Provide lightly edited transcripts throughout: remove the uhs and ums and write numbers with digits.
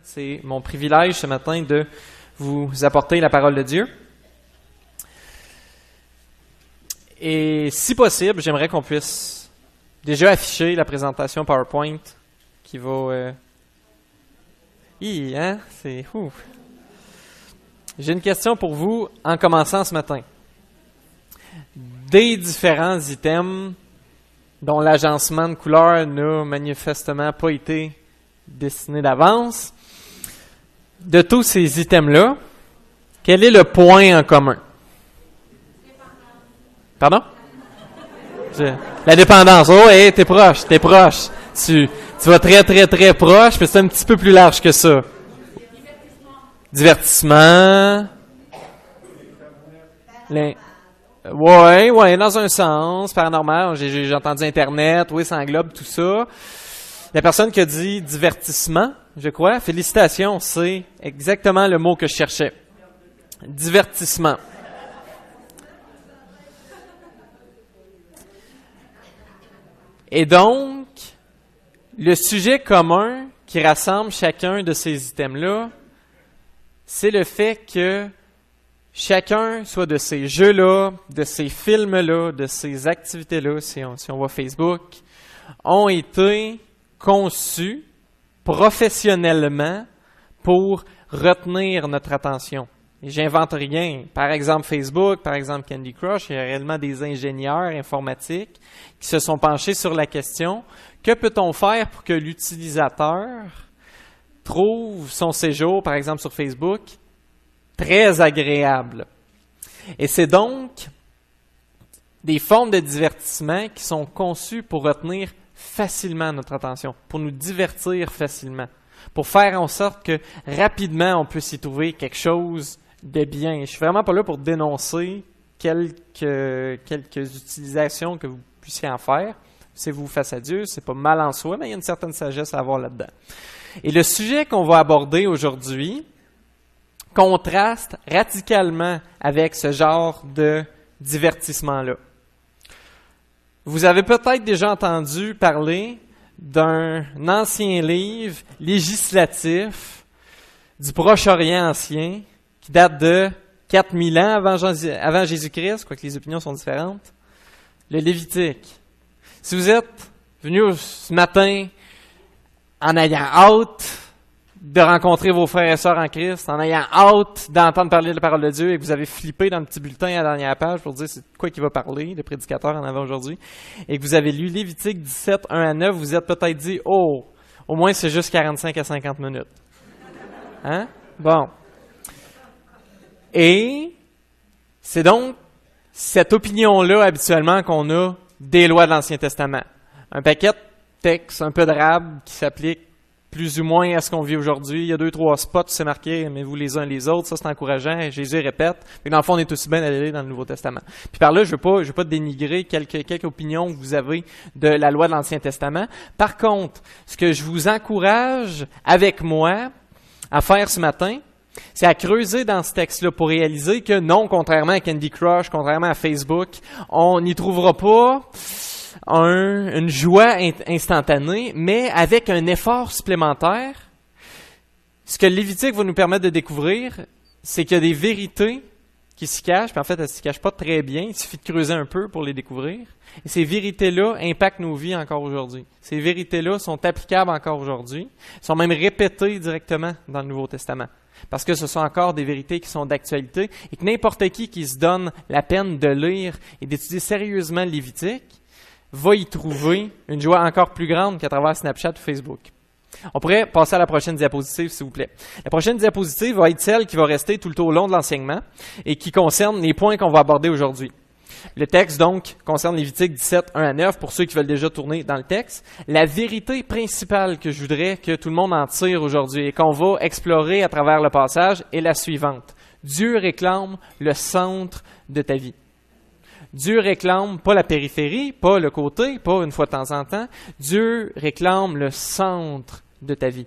C'est mon privilège ce matin de vous apporter la parole de Dieu. Et si possible, j'aimerais qu'on puisse déjà afficher la présentation PowerPoint qui va... C'est fou. J'ai une question pour vous en commençant ce matin. Des différents items dont l'agencement de couleurs n'a manifestement pas été dessiné d'avance, de tous ces items-là, quel est le point en commun? Pardon? La dépendance. Oh, hey, t'es proche. Tu vas très proche, mais c'est un petit peu plus large que ça. Divertissement. Ouais, dans un sens. Paranormal, j'ai entendu Internet, oui, ça englobe tout ça. La personne qui a dit divertissement, je crois, félicitations, c'est exactement le mot que je cherchais. Divertissement. Et donc, le sujet commun qui rassemble chacun de ces items-là, c'est le fait que chacun, soit de ces jeux-là, de ces films-là, de ces activités-là, si on voit Facebook, ont été conçus professionnellement pour retenir notre attention. Et j'invente rien. Par exemple, Facebook, par exemple, Candy Crush, il y a réellement des ingénieurs informatiques qui se sont penchés sur la question, que peut-on faire pour que l'utilisateur trouve son séjour, par exemple, sur Facebook, très agréable? Et c'est donc des formes de divertissement qui sont conçues pour retenir facilement notre attention, pour nous divertir facilement, pour faire en sorte que rapidement on puisse y trouver quelque chose de bien. Je suis vraiment pas là pour dénoncer quelques utilisations que vous puissiez en faire. C'est vous face à Dieu, c'est pas mal en soi, mais il y a une certaine sagesse à avoir là-dedans. Et le sujet qu'on va aborder aujourd'hui contraste radicalement avec ce genre de divertissement-là. Vous avez peut-être déjà entendu parler d'un ancien livre législatif du Proche-Orient ancien qui date de 4000 ans avant Jésus-Christ, quoique les opinions sont différentes, le Lévitique. Si vous êtes venu ce matin en ayant hâte de rencontrer vos frères et sœurs en Christ, en ayant hâte d'entendre parler de la parole de Dieu et que vous avez flippé dans le petit bulletin à la dernière page pour dire c'est de quoi qu'il va parler, le prédicateur en avant aujourd'hui, et que vous avez lu Lévitique 17, 1 à 9, vous êtes peut-être dit « Oh, au moins c'est juste 45 à 50 minutes. » Hein? Bon. Et c'est donc cette opinion-là habituellement qu'on a des lois de l'Ancien Testament. Un paquet de textes un peu drabes qui s'appliquent plus ou moins à ce qu'on vit aujourd'hui. Il y a 2-3 spots, c'est marqué, aimez-vous les uns les autres, ça c'est encourageant, et Jésus répète. Mais dans le fond, on est aussi bien allé dans le Nouveau Testament. Puis par là, je veux pas dénigrer quelques opinions que vous avez de la loi de l'Ancien Testament. Par contre, ce que je vous encourage avec moi à faire ce matin, c'est à creuser dans ce texte-là pour réaliser que non, contrairement à Candy Crush, contrairement à Facebook, on n'y trouvera pas une joie instantanée, mais avec un effort supplémentaire. Ce que le Lévitique va nous permettre de découvrir, c'est qu'il y a des vérités qui s'y cachent, puis en fait, elles ne s'y cachent pas très bien, il suffit de creuser un peu pour les découvrir. Et ces vérités-là impactent nos vies encore aujourd'hui. Ces vérités-là sont applicables encore aujourd'hui, sont même répétées directement dans le Nouveau Testament. Parce que ce sont encore des vérités qui sont d'actualité et que n'importe qui se donne la peine de lire et d'étudier sérieusement le Lévitique va y trouver une joie encore plus grande qu'à travers Snapchat ou Facebook. On pourrait passer à la prochaine diapositive, s'il vous plaît. La prochaine diapositive va être celle qui va rester tout au long de l'enseignement et qui concerne les points qu'on va aborder aujourd'hui. Le texte, donc, concerne Lévitique 17, 1 à 9, pour ceux qui veulent déjà tourner dans le texte. La vérité principale que je voudrais que tout le monde en tire aujourd'hui et qu'on va explorer à travers le passage est la suivante. Dieu réclame le centre de ta vie. Dieu réclame pas la périphérie, pas le côté, pas une fois de temps en temps. Dieu réclame le centre de ta vie.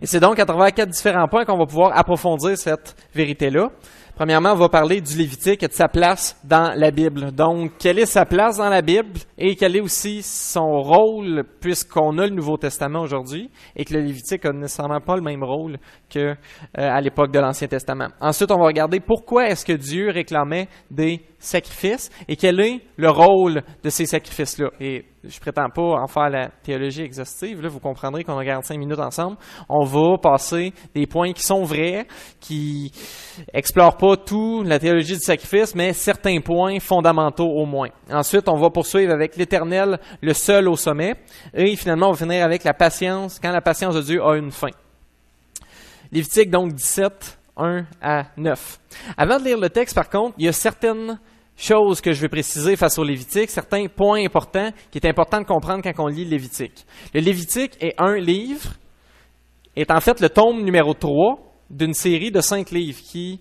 Et c'est donc à travers 4 différents points qu'on va pouvoir approfondir cette vérité-là. Premièrement, on va parler du Lévitique et de sa place dans la Bible. Donc, quelle est sa place dans la Bible et quel est aussi son rôle puisqu'on a le Nouveau Testament aujourd'hui et que le Lévitique n'a nécessairement pas le même rôle qu'à l'époque de l'Ancien Testament. Ensuite, on va regarder pourquoi est-ce que Dieu réclamait des sacrifices et quel est le rôle de ces sacrifices-là. Et je prétends pas en faire la théologie exhaustive. Là, vous comprendrez qu'on a 45 minutes ensemble. On va passer des points qui sont vrais, qui explorent pas tout la théologie du sacrifice, mais certains points fondamentaux au moins. Ensuite, on va poursuivre avec l'Éternel, le seul au sommet. Et finalement, on va finir avec la patience, quand la patience de Dieu a une fin. Lévitique, donc 17, 1 à 9. Avant de lire le texte, par contre, il y a certaines choses que je vais préciser face au Lévitique, certains points importants qui est important de comprendre quand on lit le Lévitique. Le Lévitique est un livre, est en fait le tome numéro 3 d'une série de 5 livres qui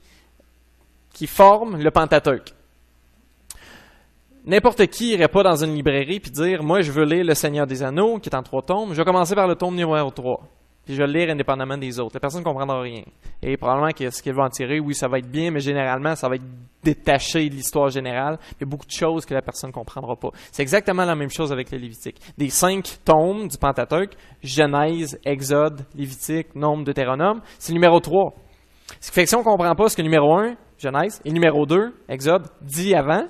forment le Pentateuque. N'importe qui n'irait pas dans une librairie et dire « Moi, je veux lire Le Seigneur des Anneaux, qui est en 3 tomes. Je vais commencer par le tome numéro 3. » Puis je vais le lire indépendamment des autres. La personne ne comprendra rien. Et probablement que ce qu'elle va en tirer, oui, ça va être bien, mais généralement, ça va être détaché de l'histoire générale. Il y a beaucoup de choses que la personne ne comprendra pas. C'est exactement la même chose avec le Lévitique. Des 5 tomes du Pentateuque, Genèse, Exode, Lévitique, Nombre, Deutéronome, c'est le numéro 3. Ce qui fait que si on ne comprend pas ce que le numéro 1, Genèse, et le numéro 2, Exode, dit avant,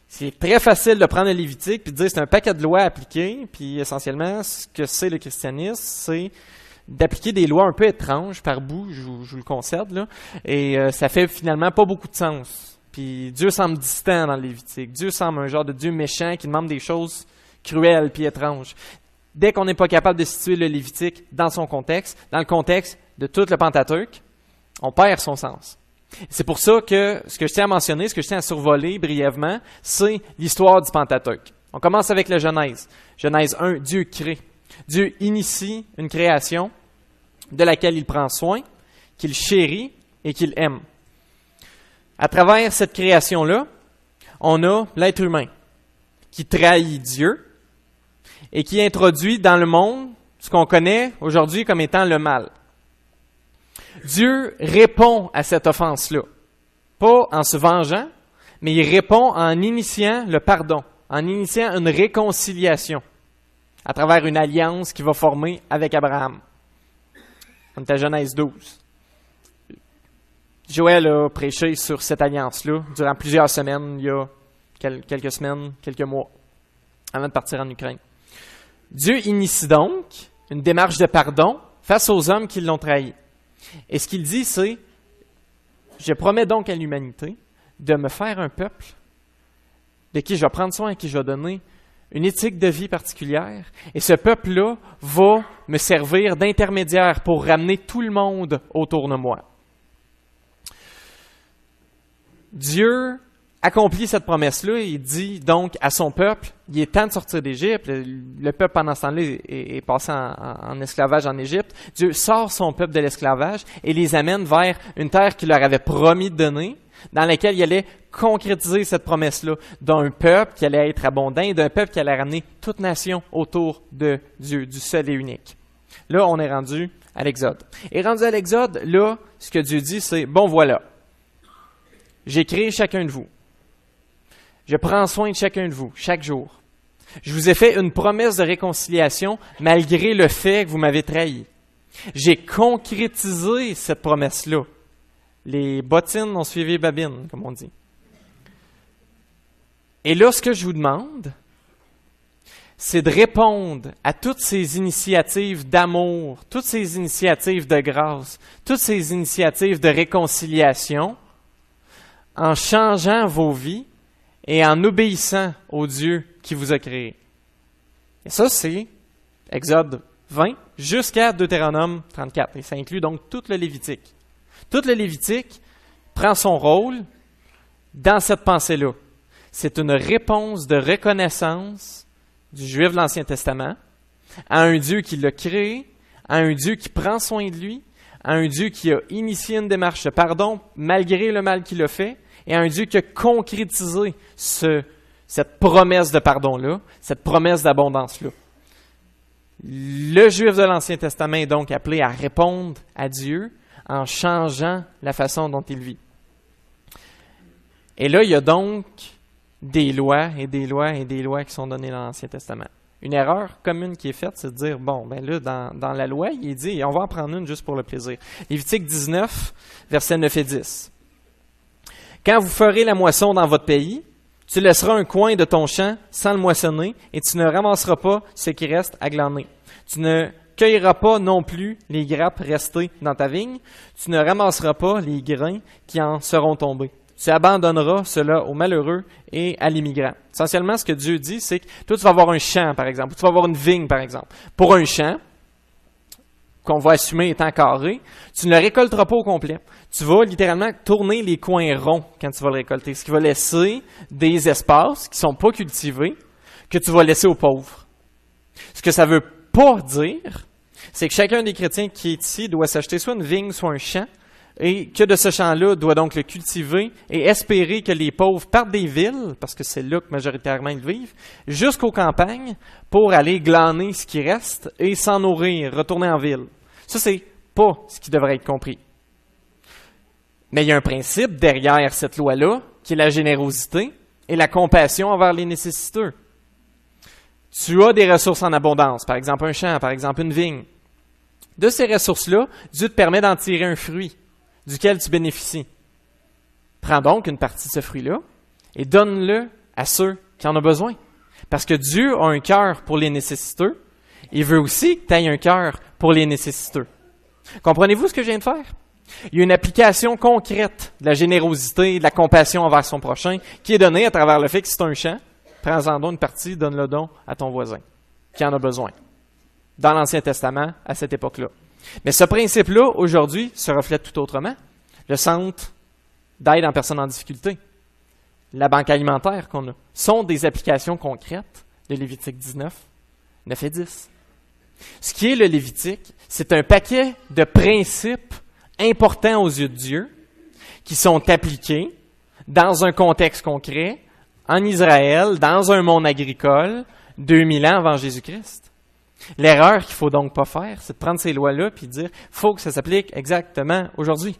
c'est très facile de prendre le Lévitique et de dire c'est un paquet de lois appliquées, puis essentiellement, ce que c'est le christianisme, c'est d'appliquer des lois un peu étranges par bout, je vous le concède, là, et ça fait finalement pas beaucoup de sens. Puis Dieu semble distant dans le Lévitique. Dieu semble un genre de Dieu méchant qui demande des choses cruelles puis étranges. Dès qu'on n'est pas capable de situer le Lévitique dans son contexte, dans le contexte de tout le Pentateuque, on perd son sens. C'est pour ça que ce que je tiens à mentionner, ce que je tiens à survoler brièvement, c'est l'histoire du Pentateuque. On commence avec le Genèse. Genèse 1, Dieu crée. Dieu initie une création de laquelle il prend soin, qu'il chérit et qu'il aime. À travers cette création-là, on a l'être humain qui trahit Dieu et qui introduit dans le monde ce qu'on connaît aujourd'hui comme étant le mal. Dieu répond à cette offense-là, pas en se vengeant, mais il répond en initiant le pardon, en initiant une réconciliation à travers une alliance qu'il va former avec Abraham. On est à Genèse 12. Joël a prêché sur cette alliance-là durant plusieurs semaines, il y a quelques semaines, quelques mois, avant de partir en Ukraine. Dieu initie donc une démarche de pardon face aux hommes qui l'ont trahi. Et ce qu'il dit, c'est « Je promets donc à l'humanité de me faire un peuple de qui je vais prendre soin, à qui je vais donner une éthique de vie particulière. Et ce peuple-là va me servir d'intermédiaire pour ramener tout le monde autour de moi. » Dieu accomplit cette promesse-là et il dit donc à son peuple, il est temps de sortir d'Égypte. Le peuple pendant ce temps-là est passé en esclavage en Égypte. Dieu sort son peuple de l'esclavage et les amène vers une terre qu'il leur avait promis de donner, dans laquelle il allait concrétiser cette promesse-là d'un peuple qui allait être abondant et d'un peuple qui allait ramener toute nation autour de Dieu, du seul et unique. Là, on est rendu à l'Exode. Et rendu à l'Exode, là, ce que Dieu dit, c'est « Bon, voilà, j'ai créé chacun de vous. Je prends soin de chacun de vous, chaque jour. Je vous ai fait une promesse de réconciliation malgré le fait que vous m'avez trahi. J'ai concrétisé cette promesse-là. Les bottines ont suivi les babines, comme on dit. Et là, ce que je vous demande, c'est de répondre à toutes ces initiatives d'amour, toutes ces initiatives de grâce, toutes ces initiatives de réconciliation en changeant vos vies et en obéissant au Dieu qui vous a créé. Et ça, c'est Exode 20 jusqu'à Deutéronome 34. Et ça inclut donc tout le Lévitique. Tout le Lévitique prend son rôle dans cette pensée-là. C'est une réponse de reconnaissance du Juif de l'Ancien Testament à un Dieu qui l'a créé, à un Dieu qui prend soin de lui, à un Dieu qui a initié une démarche de pardon malgré le mal qu'il a fait, et à un Dieu qui a concrétisé cette promesse de pardon-là, cette promesse d'abondance-là. Le Juif de l'Ancien Testament est donc appelé à répondre à Dieu en changeant la façon dont il vit. Et là, il y a donc des lois et des lois et des lois qui sont données dans l'Ancien Testament. Une erreur commune qui est faite, c'est de dire, bon, ben là, dans la loi, il est dit, et on va en prendre une juste pour le plaisir. Lévitique 19, versets 9 et 10. Quand vous ferez la moisson dans votre pays, tu laisseras un coin de ton champ sans le moissonner et tu ne ramasseras pas ce qui reste à glaner. Tu ne cueilleras pas non plus les grappes restées dans ta vigne. Tu ne ramasseras pas les grains qui en seront tombés. Tu abandonneras cela aux malheureux et à l'immigrant. Essentiellement, ce que Dieu dit, c'est que toi, tu vas avoir un champ, par exemple, ou tu vas avoir une vigne, par exemple. Pour un champ, qu'on va assumer étant carré, tu ne le récolteras pas au complet. Tu vas littéralement tourner les coins ronds quand tu vas le récolter, ce qui va laisser des espaces qui ne sont pas cultivés, que tu vas laisser aux pauvres. Ce que ça ne veut pas dire, c'est que chacun des chrétiens qui est ici doit s'acheter soit une vigne, soit un champ, et que de ce champ-là doit donc le cultiver et espérer que les pauvres partent des villes, parce que c'est là que majoritairement ils vivent, jusqu'aux campagnes pour aller glaner ce qui reste et s'en nourrir, retourner en ville. Ça, c'est pas ce qui devrait être compris. Mais il y a un principe derrière cette loi-là, qui est la générosité et la compassion envers les nécessiteux. Tu as des ressources en abondance, par exemple un champ, par exemple une vigne. De ces ressources-là, Dieu te permet d'en tirer un fruit duquel tu bénéficies. Prends donc une partie de ce fruit-là et donne-le à ceux qui en ont besoin. Parce que Dieu a un cœur pour les nécessiteux. Il veut aussi que tu aies un cœur pour les nécessiteux. Comprenez-vous ce que je viens de faire? Il y a une application concrète de la générosité et de la compassion envers son prochain qui est donnée à travers le fait que si tu as un champ, prends-en donc une partie, donne-le don à ton voisin qui en a besoin. Dans l'Ancien Testament, à cette époque-là. Mais ce principe-là, aujourd'hui, se reflète tout autrement. Le centre d'aide en personnes en difficulté, la banque alimentaire qu'on a, sont des applications concrètes de Lévitique 19, 9 et 10. Ce qui est le Lévitique, c'est un paquet de principes importants aux yeux de Dieu qui sont appliqués dans un contexte concret, en Israël, dans un monde agricole, 2000 ans avant Jésus-Christ. L'erreur qu'il ne faut donc pas faire, c'est de prendre ces lois-là et de dire « faut que ça s'applique exactement aujourd'hui ».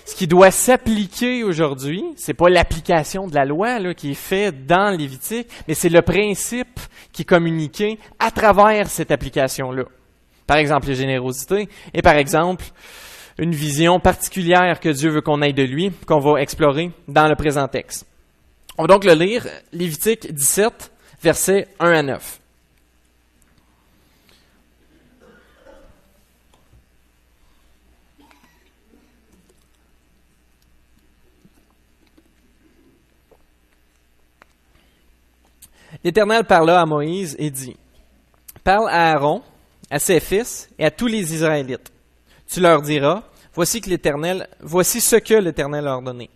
Ce qui doit s'appliquer aujourd'hui, c'est pas l'application de la loi là, qui est faite dans Lévitique, mais c'est le principe qui est communiqué à travers cette application-là. Par exemple, la générosité et par exemple, une vision particulière que Dieu veut qu'on ait de lui, qu'on va explorer dans le présent texte. On va donc le lire, Lévitique 17, versets 1 à 9. L'Éternel parla à Moïse et dit, « Parle à Aaron, à ses fils et à tous les Israélites. Tu leur diras, voici ce que l'Éternel a ordonné.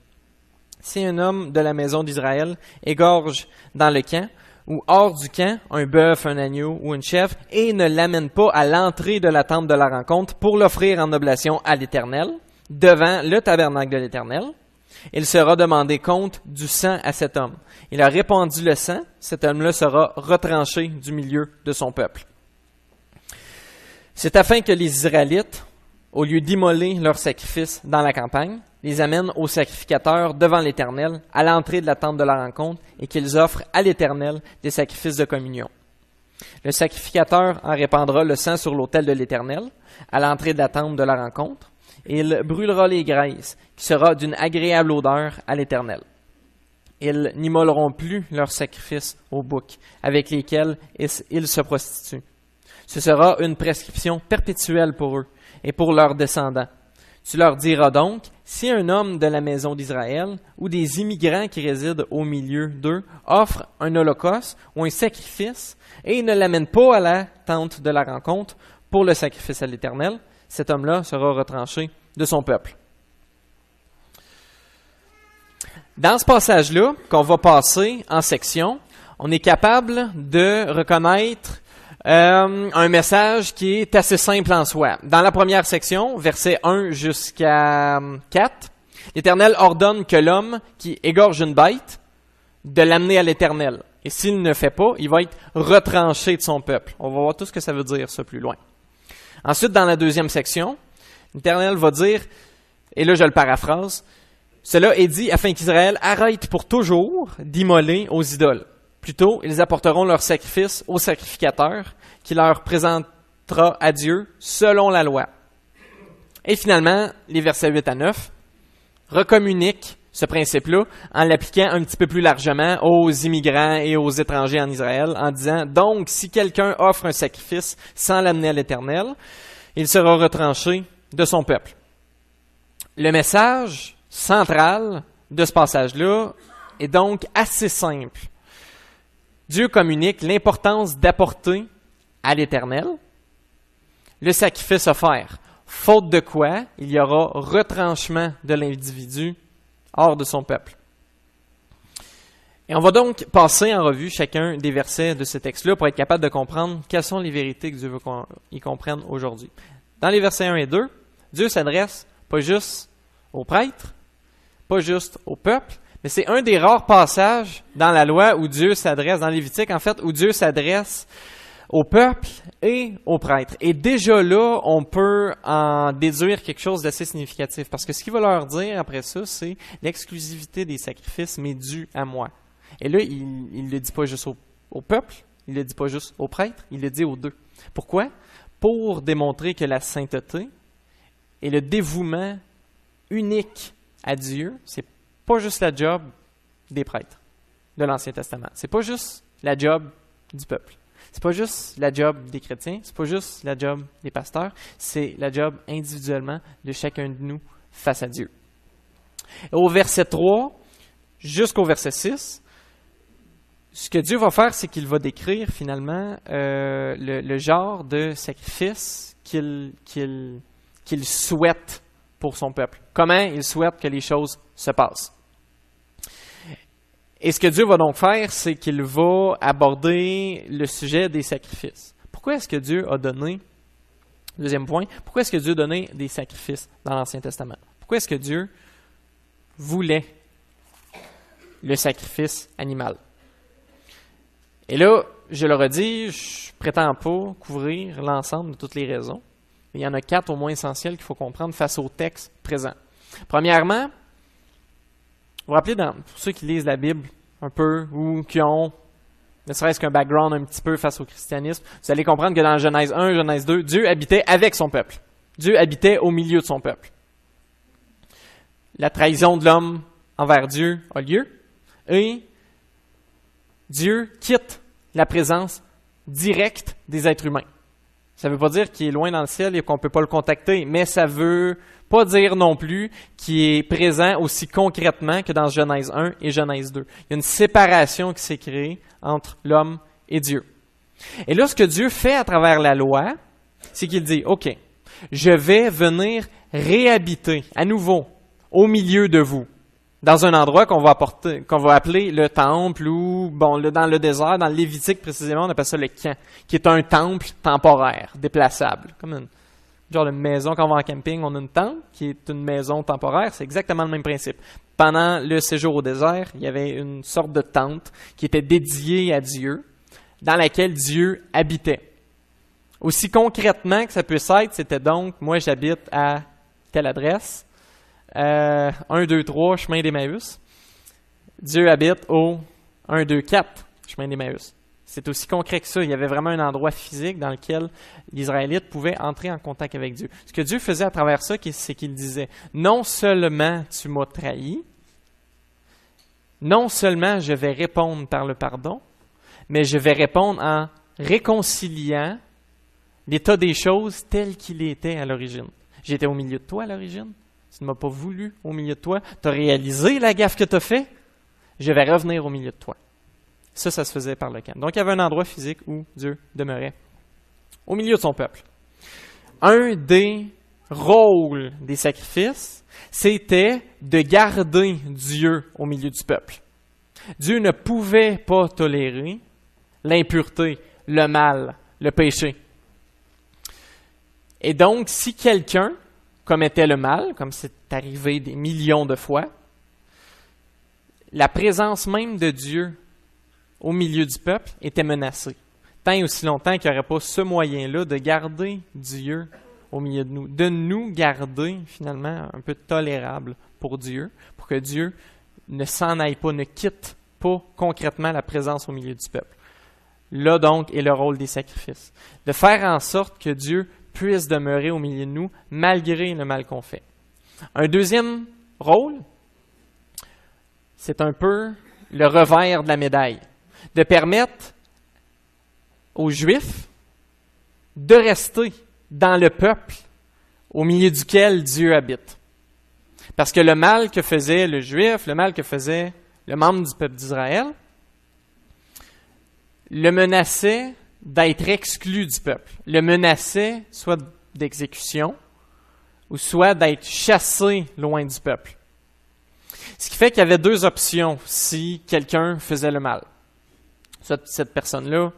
Si un homme de la maison d'Israël égorge dans le camp ou hors du camp un bœuf, un agneau ou une chèvre et ne l'amène pas à l'entrée de la tente de la rencontre pour l'offrir en oblation à l'Éternel, devant le tabernacle de l'Éternel, il sera demandé compte du sang à cet homme. Il a répandu le sang, cet homme-là sera retranché du milieu de son peuple. C'est afin que les Israélites, au lieu d'immoler leurs sacrifices dans la campagne, les amènent au sacrificateur devant l'Éternel, à l'entrée de la tente de la rencontre, et qu'ils offrent à l'Éternel des sacrifices de communion. Le sacrificateur en répandra le sang sur l'autel de l'Éternel, à l'entrée de la tente de la rencontre, et il brûlera les graisses, qui sera d'une agréable odeur à l'Éternel. Ils n'immoleront plus leurs sacrifices aux boucs, avec lesquels ils se prostituent. Ce sera une prescription perpétuelle pour eux et pour leurs descendants. Tu leur diras donc, si un homme de la maison d'Israël ou des immigrants qui résident au milieu d'eux offre un holocauste ou un sacrifice et ne l'amène pas à la tente de la rencontre pour le sacrifice à l'Éternel, cet homme-là sera retranché de son peuple. Dans ce passage-là, qu'on va passer en section, on est capable de reconnaître un message qui est assez simple en soi. Dans la première section, versets 1 jusqu'à 4, l'Éternel ordonne que l'homme qui égorge une bête, de l'amener à l'Éternel. Et s'il ne le fait pas, il va être retranché de son peuple. On va voir tout ce que ça veut dire, ça, plus loin. Ensuite, dans la deuxième section, l'Éternel va dire, et là je le paraphrase, Cela est dit afin qu'Israël arrête pour toujours d'immoler aux idoles. Plutôt, ils apporteront leur sacrifice au sacrificateur qui leur présentera à Dieu selon la loi. Et finalement, les versets 8 à 9 recommuniquent ce principe-là en l'appliquant un petit peu plus largement aux immigrants et aux étrangers en Israël en disant « Donc, si quelqu'un offre un sacrifice sans l'amener à l'Éternel, il sera retranché de son peuple. » Le message central de ce passage-là est donc assez simple. Dieu communique l'importance d'apporter à l'Éternel le sacrifice offert, faute de quoi il y aura retranchement de l'individu hors de son peuple. Et on va donc passer en revue chacun des versets de ce texte-là pour être capable de comprendre quelles sont les vérités que Dieu veut qu'on y comprenne aujourd'hui. Dans les versets 1 et 2, Dieu s'adresse pas juste aux prêtres, pas juste au peuple, mais c'est un des rares passages dans la loi où Dieu s'adresse, dans Lévitique en fait, où Dieu s'adresse au peuple et aux prêtres. Et déjà là, on peut en déduire quelque chose d'assez significatif, parce que ce qu'il va leur dire après ça, c'est l'exclusivité des sacrifices m'est due à moi. Et là, il ne le dit pas juste au peuple, il ne le dit pas juste aux prêtres, il le dit aux deux. Pourquoi? Pour démontrer que la sainteté et le dévouement unique à Dieu, c'est pas juste la job des prêtres de l'Ancien Testament. C'est pas juste la job du peuple. C'est pas juste la job des chrétiens. C'est pas juste la job des pasteurs. C'est la job individuellement de chacun de nous face à Dieu. Au verset 3 jusqu'au verset 6, ce que Dieu va faire, c'est qu'il va décrire finalement le genre de sacrifice qu'il souhaite pour son peuple. Comment il souhaite que les choses se passent. Et ce que Dieu va donc faire, c'est qu'il va aborder le sujet des sacrifices. Pourquoi est-ce que Dieu a donné, deuxième point, pourquoi est-ce que Dieu a donné des sacrifices dans l'Ancien Testament? Pourquoi est-ce que Dieu voulait le sacrifice animal? Et là, je le redis, je prétends pas couvrir l'ensemble de toutes les raisons. Il y en a 4 au moins essentielles qu'il faut comprendre face au texte présent. Premièrement, vous vous rappelez, pour ceux qui lisent la Bible un peu ou qui ont ne serait-ce qu'un background un petit peu face au christianisme, vous allez comprendre que dans Genèse 1, Genèse 2, Dieu habitait avec son peuple. Dieu habitait au milieu de son peuple. La trahison de l'homme envers Dieu a lieu et Dieu quitte la présence directe des êtres humains. Ça ne veut pas dire qu'il est loin dans le ciel et qu'on ne peut pas le contacter, mais ça ne veut pas dire non plus qu'il est présent aussi concrètement que dans Genèse 1 et Genèse 2. Il y a une séparation qui s'est créée entre l'homme et Dieu. Et là, ce que Dieu fait à travers la loi, c'est qu'il dit, OK, je vais venir réhabiter à nouveau au milieu de vous, dans un endroit qu'on va appeler le temple ou, dans le désert, dans le Lévitique précisément, on appelle ça le camp, qui est un temple temporaire, déplaçable. Comme une genre de maison, quand on va en camping, on a une tente qui est une maison temporaire, c'est exactement le même principe. Pendant le séjour au désert, il y avait une sorte de tente qui était dédiée à Dieu, dans laquelle Dieu habitait. Aussi concrètement que ça puisse être, c'était donc, moi j'habite à telle adresse, 1, 2, 3, chemin d'Emmaüs. Dieu habite au 1, 2, 4, chemin d'Emmaüs. C'est aussi concret que ça. Il y avait vraiment un endroit physique dans lequel les Israélites pouvaient entrer en contact avec Dieu. Ce que Dieu faisait à travers ça, c'est qu'il disait, non seulement tu m'as trahi, non seulement je vais répondre par le pardon, mais je vais répondre en réconciliant l'état des choses tel qu'il était à l'origine. J'étais au milieu de toi à l'origine. Tu ne m'as pas voulu au milieu de toi. Tu as réalisé la gaffe que tu as fait. Je vais revenir au milieu de toi. Ça se faisait par le camp. Donc, il y avait un endroit physique où Dieu demeurait au milieu de son peuple. Un des rôles des sacrifices, c'était de garder Dieu au milieu du peuple. Dieu ne pouvait pas tolérer l'impureté, le mal, le péché. Et donc, si quelqu'un commettait le mal, comme c'est arrivé des millions de fois, la présence même de Dieu au milieu du peuple était menacée. Tant et aussi longtemps qu'il n'y aurait pas ce moyen-là de garder Dieu au milieu de nous, de nous garder finalement un peu tolérables pour Dieu, pour que Dieu ne s'en aille pas, ne quitte pas concrètement la présence au milieu du peuple. Là donc est le rôle des sacrifices, de faire en sorte que Dieu puisse demeurer au milieu de nous malgré le mal qu'on fait. Un deuxième rôle, c'est un peu le revers de la médaille, de permettre aux Juifs de rester dans le peuple au milieu duquel Dieu habite. Parce que le mal que faisait le Juif, le mal que faisait le membre du peuple d'Israël, le menaçait d'être exclu du peuple, le menaçait soit d'exécution ou soit d'être chassé loin du peuple. Ce qui fait qu'il y avait deux options si quelqu'un faisait le mal. Soit cette personne-là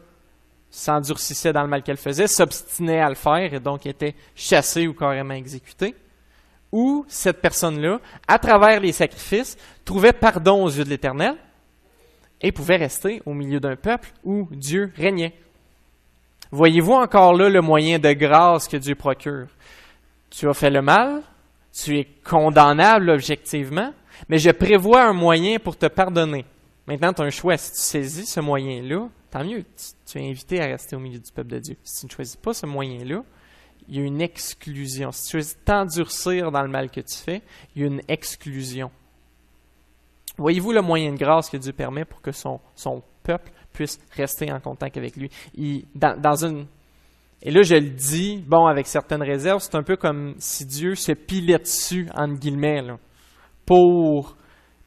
s'endurcissait dans le mal qu'elle faisait, s'obstinait à le faire et donc était chassée ou carrément exécutée. Ou cette personne-là, à travers les sacrifices, trouvait pardon aux yeux de l'Éternel et pouvait rester au milieu d'un peuple où Dieu régnait. Voyez-vous encore là le moyen de grâce que Dieu procure? Tu as fait le mal, tu es condamnable objectivement, mais je prévois un moyen pour te pardonner. Maintenant, tu as un choix. Si tu saisis ce moyen-là, tant mieux, tu es invité à rester au milieu du peuple de Dieu. Si tu ne choisis pas ce moyen-là, il y a une exclusion. Si tu choisis de t'endurcir dans le mal que tu fais, il y a une exclusion. Voyez-vous le moyen de grâce que Dieu permet pour que son peuple puisse rester en contact avec lui? Et là, je le dis, avec certaines réserves, c'est un peu comme si Dieu se pilait dessus, entre guillemets, là, pour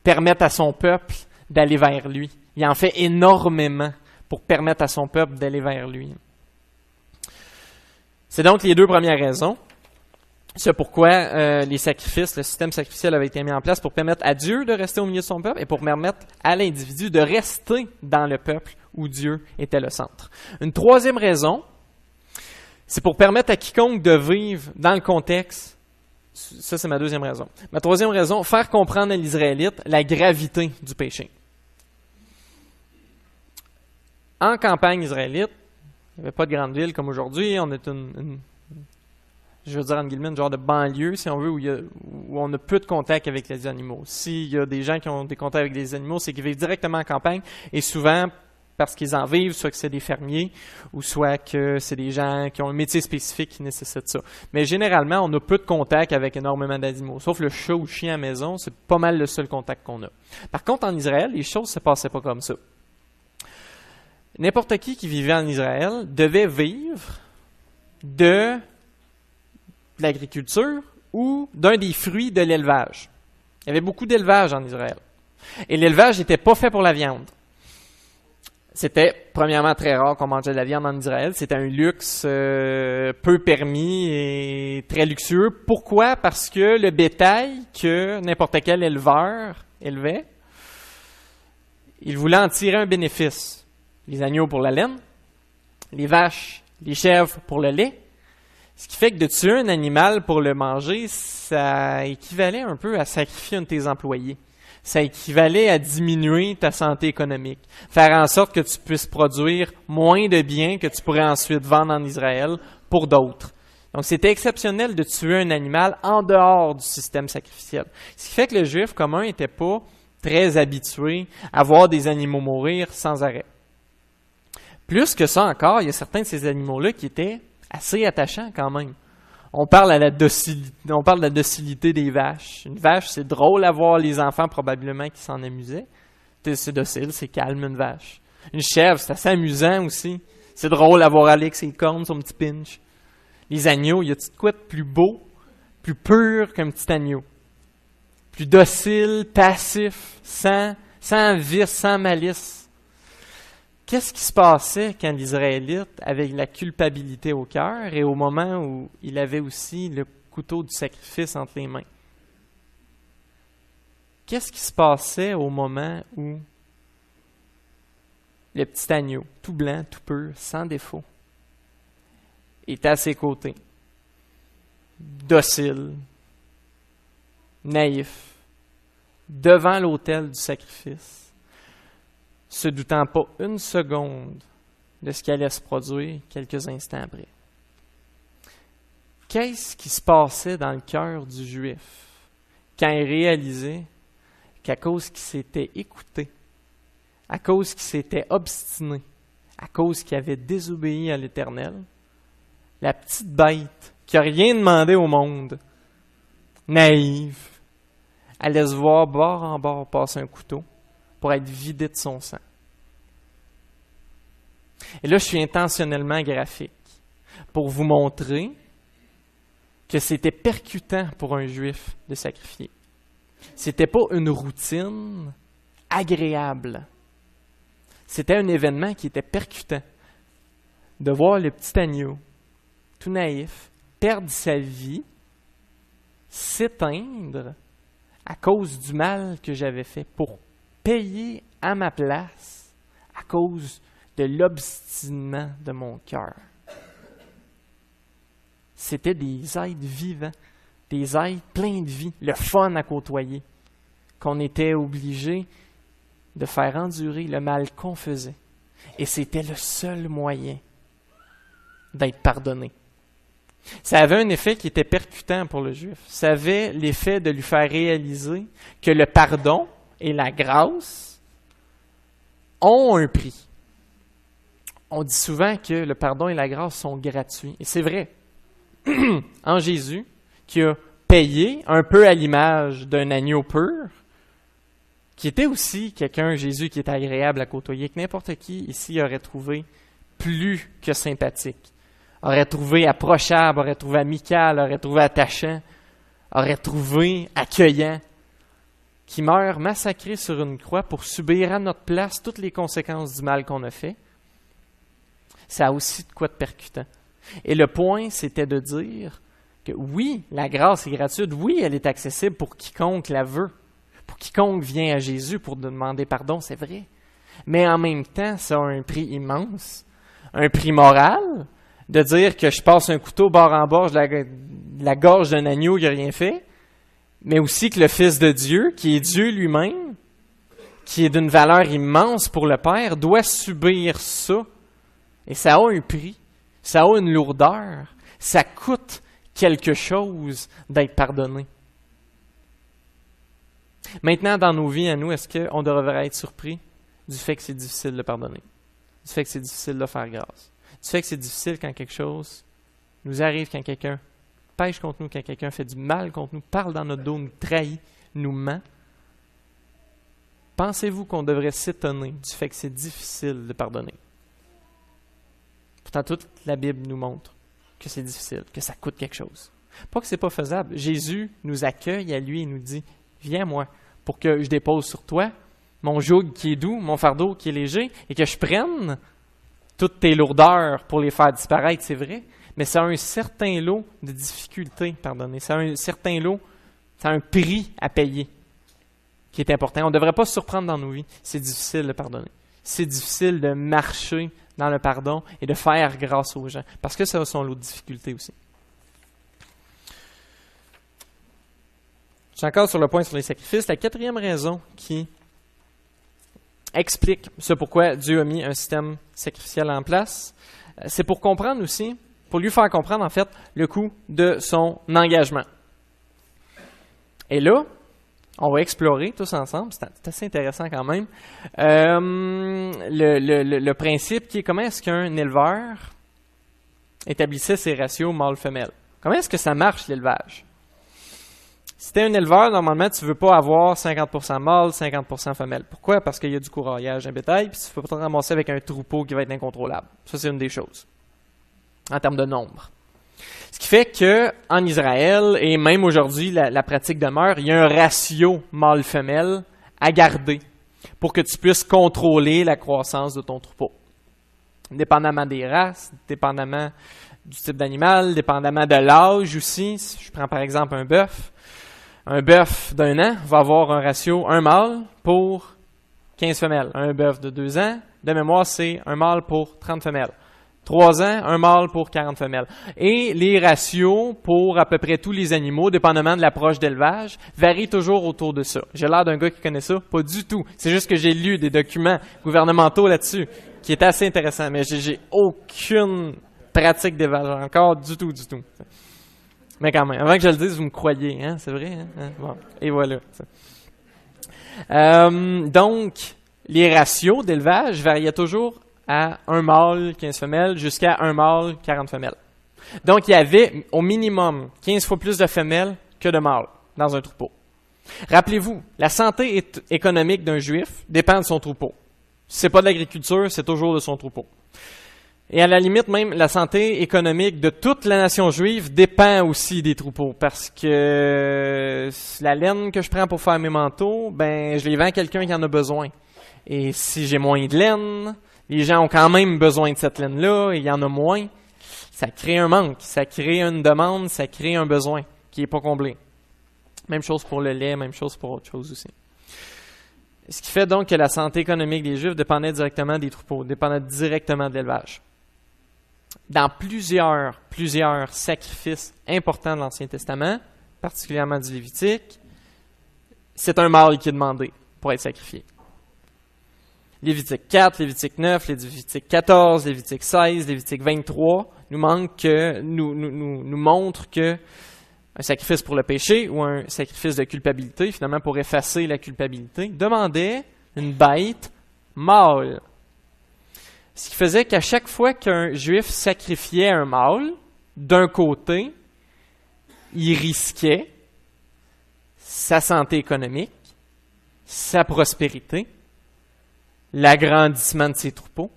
permettre à son peuple d'aller vers lui. Il en fait énormément pour permettre à son peuple d'aller vers lui. C'est donc les deux premières raisons. C'est pourquoi les sacrifices, le système sacrificiel avait été mis en place pour permettre à Dieu de rester au milieu de son peuple et pour permettre à l'individu de rester dans le peuple où Dieu était le centre. Une troisième raison, c'est pour permettre à quiconque de vivre dans le contexte. Ça, c'est ma deuxième raison. Ma troisième raison, faire comprendre à l'Israélite la gravité du péché. En campagne israélite, il n'y avait pas de grande ville comme aujourd'hui. On est je veux dire, entre guillemets, une genre de banlieue, si on veut, où on a peu de contact avec les animaux. S'il y a des gens qui ont des contacts avec les animaux, c'est qu'ils vivent directement en campagne et souvent, parce qu'ils en vivent, soit que c'est des fermiers ou soit que c'est des gens qui ont un métier spécifique qui nécessite ça. Mais généralement, on a peu de contact avec énormément d'animaux. Sauf le chat ou le chien à la maison, c'est pas mal le seul contact qu'on a. Par contre, en Israël, les choses ne se passaient pas comme ça. N'importe qui vivait en Israël devait vivre de l'agriculture ou d'un des fruits de l'élevage. Il y avait beaucoup d'élevage en Israël. Et l'élevage n'était pas fait pour la viande. C'était, premièrement, très rare qu'on mangeait de la viande en Israël. C'était un luxe peu permis et très luxueux. Pourquoi? Parce que le bétail que n'importe quel éleveur élevait, il voulait en tirer un bénéfice. Les agneaux pour la laine, les vaches, les chèvres pour le lait. Ce qui fait que de tuer un animal pour le manger, ça équivalait un peu à sacrifier un de tes employés. Ça équivalait à diminuer ta santé économique. Faire en sorte que tu puisses produire moins de biens que tu pourrais ensuite vendre en Israël pour d'autres. Donc, c'était exceptionnel de tuer un animal en dehors du système sacrificiel. Ce qui fait que le Juif commun n'était pas très habitué à voir des animaux mourir sans arrêt. Plus que ça encore, il y a certains de ces animaux-là qui étaient assez attachants quand même. On parle de la docilité des vaches. Une vache, c'est drôle à voir les enfants probablement qui s'en amusaient. C'est docile, c'est calme une vache. Une chèvre, c'est assez amusant aussi. C'est drôle à voir aller avec ses cornes, son petit pinch. Les agneaux, il y a de quoi de plus beau, plus pur qu'un petit agneau. Plus docile, passif, sans vice, sans malice. Qu'est-ce qui se passait quand l'Israélite avait la culpabilité au cœur et au moment où il avait aussi le couteau du sacrifice entre les mains? Qu'est-ce qui se passait au moment où le petit agneau, tout blanc, tout pur, sans défaut, était à ses côtés, docile, naïf, devant l'autel du sacrifice, se doutant pas une seconde de ce qui allait se produire quelques instants après. qu'est-ce qui se passait dans le cœur du Juif quand il réalisait qu'à cause qu'il s'était écouté, à cause qu'il s'était obstiné, à cause qu'il avait désobéi à l'Éternel, la petite bête qui n'a rien demandé au monde, naïve, allait se voir bord en bord passer un couteau pour être vidée de son sang. Et là, je suis intentionnellement graphique pour vous montrer que c'était percutant pour un Juif de sacrifier. C'était pas une routine agréable. C'était un événement qui était percutant. De voir le petit agneau, tout naïf, perdre sa vie, s'éteindre à cause du mal que j'avais fait pour payer à ma place à cause de l'obstinement de mon cœur. C'était des êtres vivants, des êtres pleins de vie, le fun à côtoyer, qu'on était obligé de faire endurer le mal qu'on faisait. Et c'était le seul moyen d'être pardonné. Ça avait un effet qui était percutant pour le Juif. Ça avait l'effet de lui faire réaliser que le pardon et la grâce ont un prix. On dit souvent que le pardon et la grâce sont gratuits. Et c'est vrai. En Jésus, qui a payé un peu à l'image d'un agneau pur, qui était aussi quelqu'un, Jésus, qui était agréable à côtoyer, que n'importe qui ici aurait trouvé plus que sympathique, aurait trouvé approchable, aurait trouvé amical, aurait trouvé attachant, aurait trouvé accueillant, qui meurt massacré sur une croix pour subir à notre place toutes les conséquences du mal qu'on a fait. Ça a aussi de quoi de percutant. Et le point, c'était de dire que oui, la grâce est gratuite, oui, elle est accessible pour quiconque la veut, pour quiconque vient à Jésus pour demander pardon, c'est vrai. Mais en même temps, ça a un prix immense, un prix moral, de dire que je passe un couteau bord en bord de la gorge d'un agneau qui n'a rien fait, mais aussi que le Fils de Dieu, qui est Dieu lui-même, qui est d'une valeur immense pour le Père, doit subir ça. Et ça a un prix, ça a une lourdeur, ça coûte quelque chose d'être pardonné. Maintenant, dans nos vies à nous, est-ce qu'on devrait être surpris du fait que c'est difficile de pardonner, du fait que c'est difficile de faire grâce, du fait que c'est difficile quand quelque chose nous arrive, quand quelqu'un pêche contre nous, quand quelqu'un fait du mal contre nous, parle dans notre dos, nous trahit, nous ment? Pensez-vous qu'on devrait s'étonner du fait que c'est difficile de pardonner? Pourtant, toute la Bible nous montre que c'est difficile, que ça coûte quelque chose. Pas que c'est pas faisable. Jésus nous accueille à lui et nous dit « Viens à moi pour que je dépose sur toi mon joug qui est doux, mon fardeau qui est léger et que je prenne toutes tes lourdeurs pour les faire disparaître, c'est vrai, mais ça a un certain lot de difficultés, pardonnez. Ça a un certain lot, ça a un prix à payer qui est important. On ne devrait pas se surprendre dans nos vies. C'est difficile de pardonner. C'est difficile de marcher dans le pardon et de faire grâce aux gens, parce que ça a son lot de difficultés aussi. Je suis encore sur le point sur les sacrifices. La quatrième raison qui explique ce pourquoi Dieu a mis un système sacrificiel en place, c'est pour comprendre aussi, pour lui faire comprendre en fait le coût de son engagement. Et là, on va explorer tous ensemble, c'est assez intéressant quand même, le principe qui est comment est-ce qu'un éleveur établissait ses ratios mâle-femelle. Comment est-ce que ça marche l'élevage? Si tu es un éleveur, normalement, tu ne veux pas avoir 50% mâle, 50% femelle. Pourquoi? Parce qu'il y a du courroyage d'un bétail, puis tu ne peux pas te ramasser avec un troupeau qui va être incontrôlable. Ça, c'est une des choses, en termes de nombre. Ce qui fait qu'en Israël, et même aujourd'hui, la pratique demeure, il y a un ratio mâle-femelle à garder pour que tu puisses contrôler la croissance de ton troupeau. Dépendamment des races, dépendamment du type d'animal, dépendamment de l'âge aussi. Si je prends par exemple un bœuf d'1 an va avoir un ratio 1 mâle pour 15 femelles. Un bœuf de 2 ans, de mémoire, c'est 1 mâle pour 30 femelles. 3 ans, 1 mâle pour 40 femelles. Et les ratios pour à peu près tous les animaux, dépendamment de l'approche d'élevage, varient toujours autour de ça. J'ai l'air d'un gars qui connaît ça? Pas du tout. C'est juste que j'ai lu des documents gouvernementaux là-dessus, qui étaient assez intéressants, mais j'ai aucune pratique d'élevage encore du tout. Mais quand même, avant que je le dise, vous me croyez, hein? C'est vrai, hein? Bon, et voilà. Donc, les ratios d'élevage variaient toujours à 1 mâle, 15 femelles, jusqu'à 1 mâle, 40 femelles. Donc, il y avait au minimum 15 fois plus de femelles que de mâles dans un troupeau. Rappelez-vous, la santé économique d'un juif dépend de son troupeau. Si c'est pas de l'agriculture, c'est toujours de son troupeau. Et à la limite, même, la santé économique de toute la nation juive dépend aussi des troupeaux. Parce que la laine que je prends pour faire mes manteaux, ben, je les vends à quelqu'un qui en a besoin. Et si j'ai moins de laine, les gens ont quand même besoin de cette laine-là, et il y en a moins. Ça crée un manque, ça crée une demande, ça crée un besoin qui n'est pas comblé. Même chose pour le lait, même chose pour autre chose aussi. Ce qui fait donc que la santé économique des Juifs dépendait directement des troupeaux, dépendait directement de l'élevage. Dans plusieurs sacrifices importants de l'Ancien Testament, particulièrement du Lévitique, c'est un mâle qui est demandé pour être sacrifié. Lévitique 4, Lévitique 9, Lévitique 14, Lévitique 16, Lévitique 23 nous montrent que un sacrifice pour le péché ou un sacrifice de culpabilité, finalement pour effacer la culpabilité, demandait une bête mâle. Ce qui faisait qu'à chaque fois qu'un juif sacrifiait un mâle, d'un côté, il risquait sa santé économique, sa prospérité, l'agrandissement de ses troupeaux.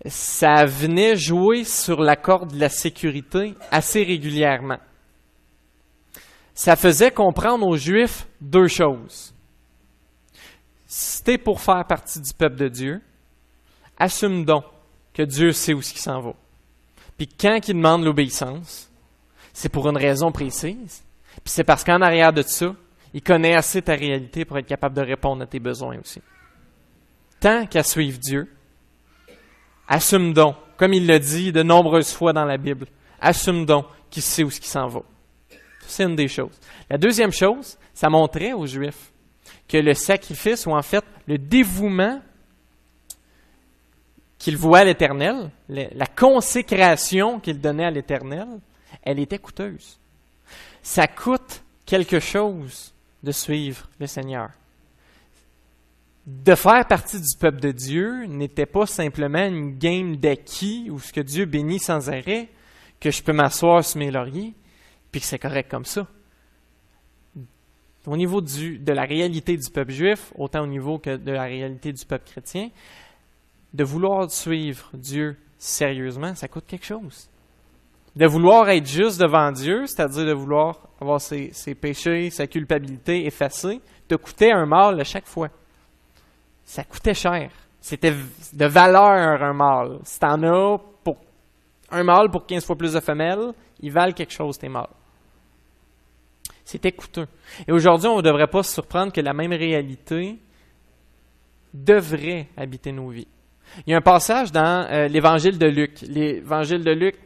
Ça venait jouer sur la corde de la sécurité assez régulièrement. Ça faisait comprendre aux Juifs deux choses. Si t'es pour faire partie du peuple de Dieu, assume donc que Dieu sait où il s'en va. Puis quand il demande l'obéissance, c'est pour une raison précise. Puis c'est parce qu'en arrière de ça, il connaît assez ta réalité pour être capable de répondre à tes besoins aussi. Tant qu'à suivre Dieu, assume donc, comme il l'a dit de nombreuses fois dans la Bible, assume donc qu'il sait où il s'en va. C'est une des choses. La deuxième chose, ça montrait aux Juifs que le sacrifice, ou en fait le dévouement qu'ils vouaient à l'Éternel, la consécration qu'ils donnaient à l'Éternel, elle était coûteuse. Ça coûte quelque chose de suivre le Seigneur. De faire partie du peuple de Dieu n'était pas simplement une game d'acquis où ce que Dieu bénit sans arrêt, que je peux m'asseoir sur mes lauriers, puis que c'est correct comme ça. Au niveau de la réalité du peuple juif, autant au niveau que de la réalité du peuple chrétien, de vouloir suivre Dieu sérieusement, ça coûte quelque chose. De vouloir être juste devant Dieu, c'est-à-dire de vouloir avoir ses péchés, sa culpabilité effacée, te coûtait un mâle à chaque fois. Ça coûtait cher. C'était de valeur un mâle. Si t'en as pour un mâle pour 15 fois plus de femelles, ils valent quelque chose, tes mâles. C'était coûteux. Et aujourd'hui, on ne devrait pas se surprendre que la même réalité devrait habiter nos vies. Il y a un passage dans l'Évangile de Luc. L'Évangile de Luc,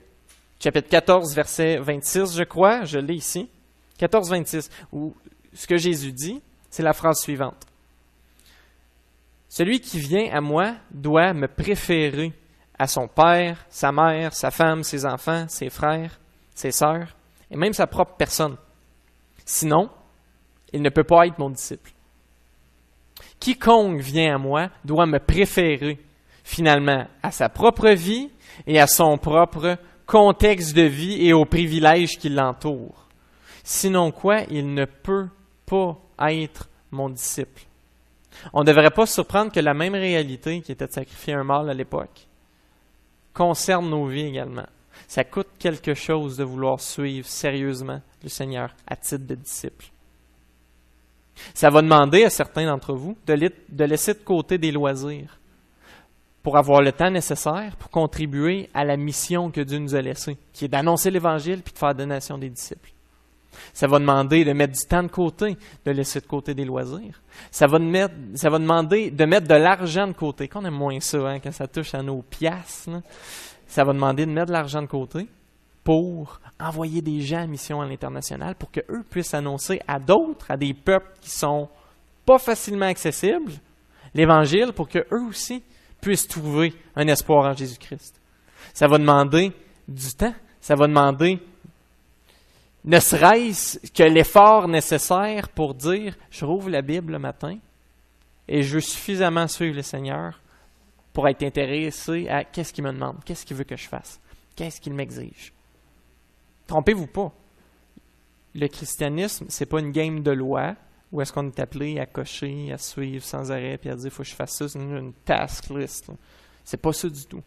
chapitre 14, verset 26, je crois. Je l'ai ici. 14, 26. Où ce que Jésus dit, c'est la phrase suivante. Celui qui vient à moi doit me préférer à son père, sa mère, sa femme, ses enfants, ses frères, ses sœurs, et même sa propre personne. Sinon, il ne peut pas être mon disciple. Quiconque vient à moi doit me préférer, finalement, à sa propre vie et à son propre contexte de vie et aux privilèges qui l'entourent. Sinon quoi, il ne peut pas être mon disciple. On ne devrait pas se surprendre que la même réalité qui était de sacrifier un mâle à l'époque concerne nos vies également. Ça coûte quelque chose de vouloir suivre sérieusement le Seigneur à titre de disciple. Ça va demander à certains d'entre vous de laisser de côté des loisirs pour avoir le temps nécessaire pour contribuer à la mission que Dieu nous a laissée, qui est d'annoncer l'Évangile puis de faire donation des disciples. Ça va demander de mettre du temps de côté, de laisser de côté des loisirs. Ça va demander de mettre de l'argent de côté. Qu'on aime moins ça, hein, quand ça touche à nos piastres. Là. Ça va demander de mettre de l'argent de côté pour envoyer des gens en mission à l'international pour qu'eux puissent annoncer à d'autres, à des peuples qui sont pas facilement accessibles, l'Évangile pour qu'eux aussi puissent trouver un espoir en Jésus-Christ. Ça va demander du temps. Ça va demander Ne serait-ce que l'effort nécessaire pour dire « Je rouvre la Bible le matin et je veux suffisamment suivre le Seigneur pour être intéressé à qu'est-ce qu'il me demande, qu'est-ce qu'il veut que je fasse, qu'est-ce qu'il m'exige. » Trompez-vous pas. Le christianisme, c'est pas une game de loi où est-ce qu'on est appelé à cocher, à suivre sans arrêt puis à dire « Faut que je fasse ça », c'est une task list. C'est pas ça du tout.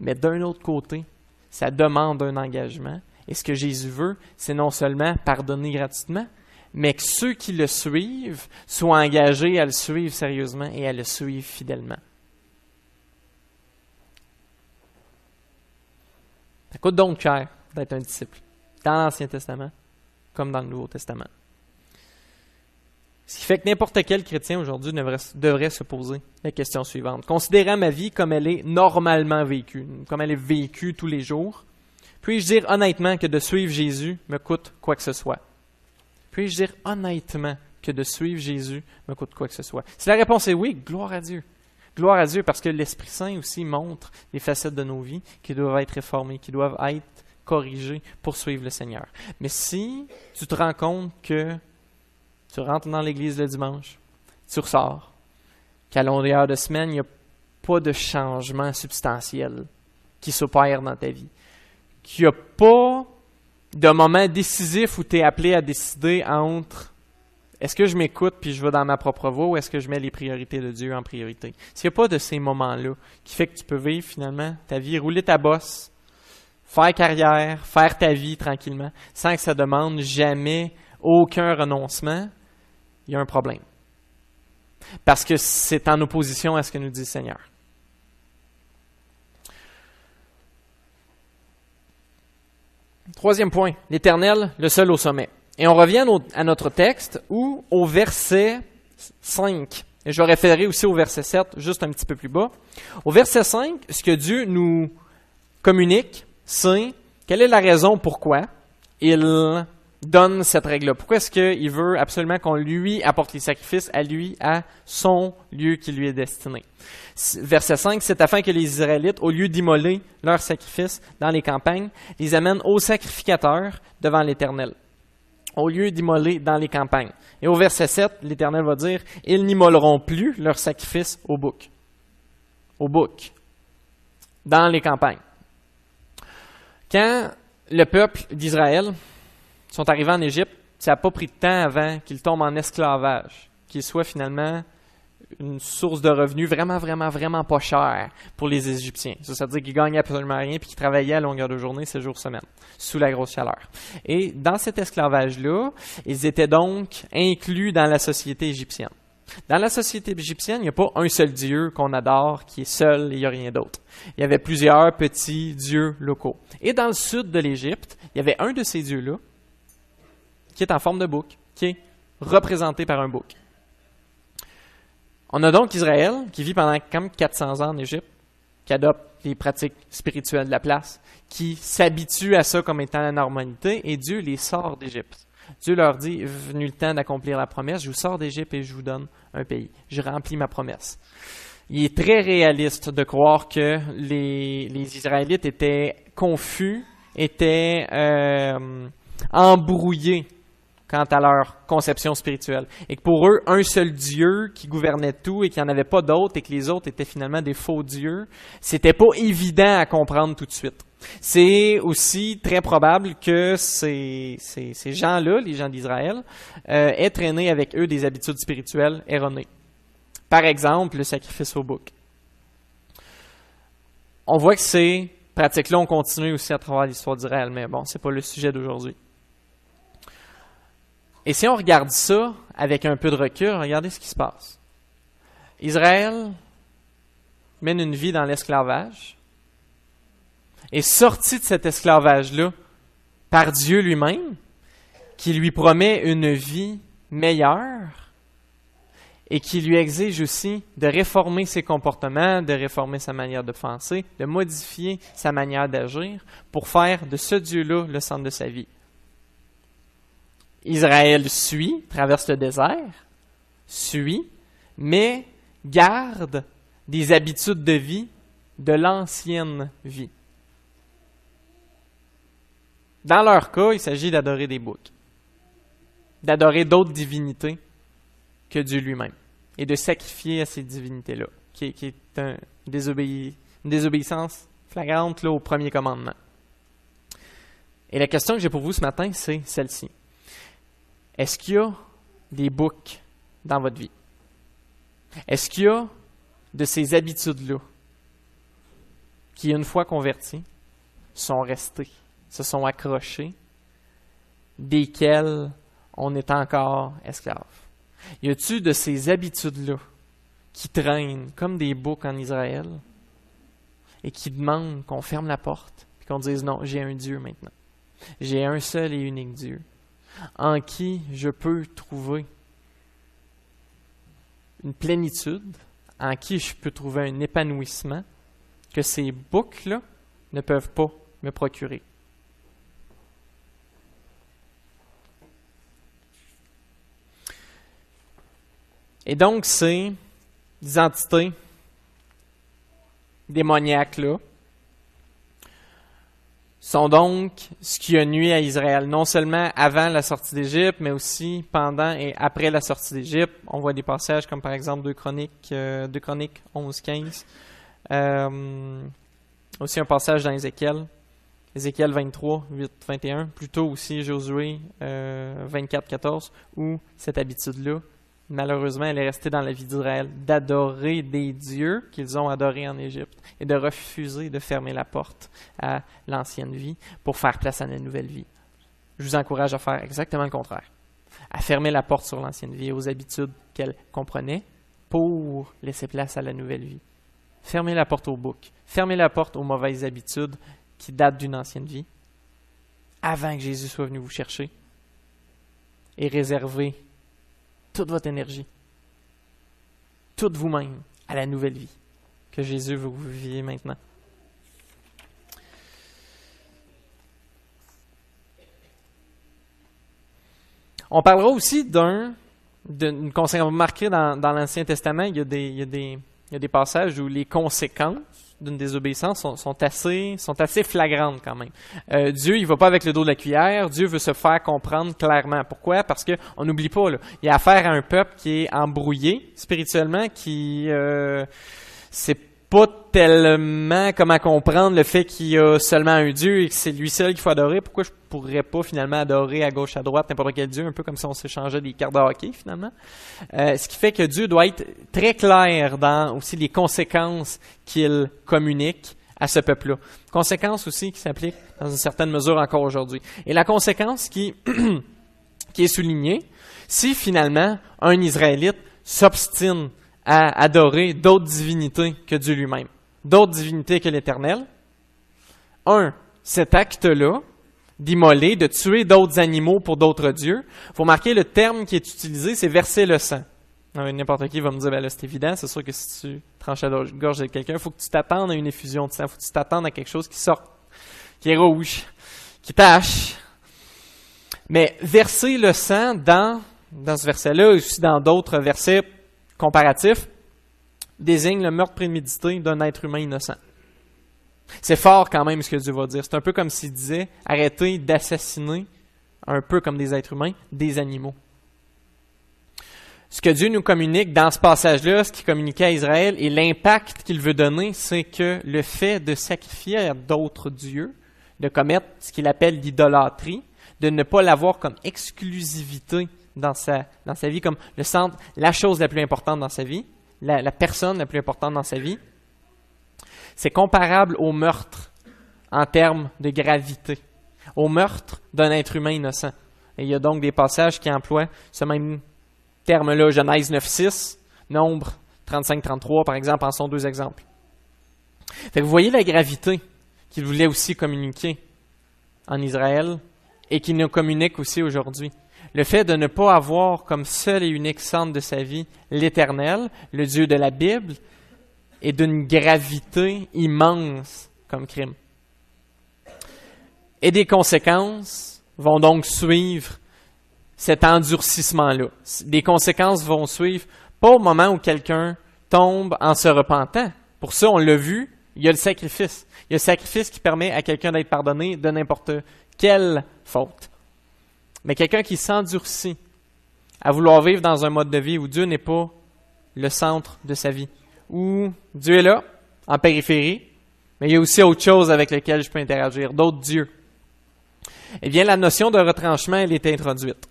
Mais d'un autre côté, ça demande un engagement. Et ce que Jésus veut, c'est non seulement pardonner gratuitement, mais que ceux qui le suivent soient engagés à le suivre sérieusement et à le suivre fidèlement. Ça coûte donc cher d'être un disciple, dans l'Ancien Testament comme dans le Nouveau Testament. Ce qui fait que n'importe quel chrétien aujourd'hui devrait se poser la question suivante. Considérant ma vie comme elle est normalement vécue, comme elle est vécue tous les jours, puis-je dire honnêtement que de suivre Jésus me coûte quoi que ce soit? Puis-je dire honnêtement que de suivre Jésus me coûte quoi que ce soit? Si la réponse est oui, gloire à Dieu. Gloire à Dieu parce que l'Esprit Saint aussi montre les facettes de nos vies qui doivent être réformées, qui doivent être corrigées pour suivre le Seigneur. Mais si tu te rends compte que tu rentres dans l'église le dimanche, tu ressors, qu'à longueur de semaine, il n'y a pas de changement substantiel qui s'opère dans ta vie, qu'il n'y a pas de moment décisif où tu es appelé à décider entre est-ce que je m'écoute puis je vais dans ma propre voie ou est-ce que je mets les priorités de Dieu en priorité. S'il n'y a pas de ces moments-là qui fait que tu peux vivre finalement ta vie, rouler ta bosse, faire carrière, faire ta vie tranquillement, sans que ça demande jamais aucun renoncement, il y a un problème. Parce que c'est en opposition à ce que nous dit le Seigneur. Troisième point, l'Éternel, le seul au sommet. Et on revient à notre texte ou au verset 5. Et je vais référer aussi au verset 7, juste un petit peu plus bas. Au verset 5, ce que Dieu nous communique, c'est quelle est la raison pourquoi il donne cette règle-là. Pourquoi est-ce qu'il veut absolument qu'on lui apporte les sacrifices à lui, à son lieu qui lui est destiné. Verset 5, c'est afin que les Israélites, au lieu d'immoler leurs sacrifices dans les campagnes, les amènent au sacrificateur devant l'Éternel, au lieu d'immoler dans les campagnes. Et au verset 7, l'Éternel va dire, ils n'immoleront plus leurs sacrifices au bouc, dans les campagnes. Quand le peuple d'Israël sont arrivés en Égypte, ça n'a pas pris de temps avant qu'ils tombent en esclavage, qu'ils soient finalement une source de revenus vraiment pas chère pour les Égyptiens. Ça veut dire qu'ils gagnaient absolument rien puis qu'ils travaillaient à longueur de journée, 7 jours semaine, sous la grosse chaleur. Et dans cet esclavage-là, ils étaient donc inclus dans la société égyptienne. Dans la société égyptienne, il n'y a pas un seul dieu qu'on adore, qui est seul et il n'y a rien d'autre. Il y avait plusieurs petits dieux locaux. Et dans le sud de l'Égypte, il y avait un de ces dieux-là qui est en forme de bouc, qui est représenté par un bouc. On a donc Israël, qui vit pendant comme 400 ans en Égypte, qui adopte les pratiques spirituelles de la place, qui s'habitue à ça comme étant la normalité, et Dieu les sort d'Égypte. Dieu leur dit, venu le temps d'accomplir la promesse, je vous sors d'Égypte et je vous donne un pays. Je remplis ma promesse. Il est très réaliste de croire que les Israélites étaient confus, étaient embrouillés quant à leur conception spirituelle. Et que pour eux, un seul Dieu qui gouvernait tout et qu'il n'y en avait pas d'autres et que les autres étaient finalement des faux dieux, c'était pas évident à comprendre tout de suite. C'est aussi très probable que ces gens-là, les gens d'Israël, aient traîné avec eux des habitudes spirituelles erronées. Par exemple, le sacrifice au bouc. On voit que ces pratiques-là ont continué aussi à travers l'histoire d'Israël, mais bon, c'est pas le sujet d'aujourd'hui. Et si on regarde ça avec un peu de recul, regardez ce qui se passe. Israël mène une vie dans l'esclavage, est sorti de cet esclavage-là par Dieu lui-même, qui lui promet une vie meilleure et qui lui exige aussi de réformer ses comportements, de réformer sa manière de penser, de modifier sa manière d'agir pour faire de ce Dieu-là le centre de sa vie. Israël suit, traverse le désert, suit, mais garde des habitudes de vie de l'ancienne vie. Dans leur cas, il s'agit d'adorer des boucs, d'adorer d'autres divinités que Dieu lui-même, et de sacrifier à ces divinités-là, qui est une désobéissance flagrante là, au premier commandement. Et la question que j'ai pour vous ce matin, c'est celle-ci. Est-ce qu'il y a des boucs dans votre vie? Est-ce qu'il y a de ces habitudes-là qui, une fois convertis, sont restés, se sont accrochés, desquels on est encore esclave? Y a-t-il de ces habitudes-là qui traînent comme des boucs en Israël et qui demandent qu'on ferme la porte et qu'on dise non, j'ai un Dieu maintenant. J'ai un seul et unique Dieu en qui je peux trouver une plénitude, en qui je peux trouver un épanouissement que ces boucs-là ne peuvent pas me procurer. Et donc, ces entités démoniaques-là sont donc ce qui a nuit à Israël, non seulement avant la sortie d'Égypte, mais aussi pendant et après la sortie d'Égypte. On voit des passages comme par exemple 2 Chroniques 11-15. Aussi un passage dans Ézéchiel 23, 8-21. Plutôt aussi Josué 24-14, où cette habitude-là, malheureusement, elle est restée dans la vie d'Israël, d'adorer des dieux qu'ils ont adorés en Égypte et de refuser de fermer la porte à l'ancienne vie pour faire place à la nouvelle vie. Je vous encourage à faire exactement le contraire, à fermer la porte sur l'ancienne vie et aux habitudes qu'elle comprenait pour laisser place à la nouvelle vie. Fermez la porte aux boucs, fermez la porte aux mauvaises habitudes qui datent d'une ancienne vie avant que Jésus soit venu vous chercher et réservez toute votre énergie, toute vous-même à la nouvelle vie que Jésus veut que vous viviez maintenant. On parlera aussi d'une conséquence. Remarquez dans l'Ancien Testament, il y a des passages où les conséquences d'une désobéissance sont assez flagrantes quand même. Dieu, il va pas avec le dos de la cuillère. Dieu veut se faire comprendre clairement. Pourquoi? Parce que on n'oublie pas, là, il y a affaire à un peuple qui est embrouillé spirituellement, qui sait pas tellement comment comprendre le fait qu'il y a seulement un Dieu et que c'est lui seul qu'il faut adorer. Pourquoi je pourrais pas finalement adorer à gauche, à droite, n'importe quel Dieu, un peu comme si on s'échangeait des cartes de hockey finalement. Ce qui fait que Dieu doit être très clair dans aussi les conséquences qu'il communique à ce peuple-là. Conséquences aussi qui s'appliquent dans une certaine mesure encore aujourd'hui. Et la conséquence qui est soulignée, si finalement un Israélite s'obstine à adorer d'autres divinités que Dieu lui-même, d'autres divinités que l'Éternel, cet acte-là, d'immoler, de tuer d'autres animaux pour d'autres dieux. Il faut marquer le terme qui est utilisé, c'est verser le sang. N'importe qui va me dire, ben là, c'est évident, c'est sûr que si tu tranches la gorge de quelqu'un, il faut que tu t'attendes à une effusion de sang, il faut que tu t'attendes à quelque chose qui sorte, qui est rouge, qui tache. Mais verser le sang dans ce verset-là, et aussi dans d'autres versets comparatifs, désigne le meurtre prémédité d'un être humain innocent. C'est fort quand même ce que Dieu va dire. C'est un peu comme s'il disait, arrêtez d'assassiner, un peu comme des êtres humains, des animaux. Ce que Dieu nous communique dans ce passage-là, ce qu'il communiquait à Israël et l'impact qu'il veut donner, c'est que le fait de sacrifier à d'autres dieux, de commettre ce qu'il appelle l'idolâtrie, de ne pas l'avoir comme exclusivité dans sa vie, comme le centre, la chose la plus importante dans sa vie, la personne la plus importante dans sa vie, c'est comparable au meurtre en termes de gravité, au meurtre d'un être humain innocent. Et il y a donc des passages qui emploient ce même terme-là, Genèse 9.6, Nombre 35-33, par exemple, en sont 2 exemples. Fait que vous voyez la gravité qu'il voulait aussi communiquer en Israël et qu'il nous communique aussi aujourd'hui. Le fait de ne pas avoir comme seul et unique centre de sa vie l'Éternel, le Dieu de la Bible, est d'une gravité immense comme crime. Et des conséquences vont donc suivre cet endurcissement-là. Des conséquences vont suivre pas au moment où quelqu'un tombe en se repentant. Pour ça, on l'a vu, Il y a le sacrifice. Il y a le sacrifice qui permet à quelqu'un d'être pardonné de n'importe quelle faute. Mais quelqu'un qui s'endurcit à vouloir vivre dans un mode de vie où Dieu n'est pas le centre de sa vie, où Dieu est là, en périphérie, mais il y a aussi autre chose avec lequel je peux interagir, d'autres dieux. Eh bien, la notion de retranchement, elle est introduite.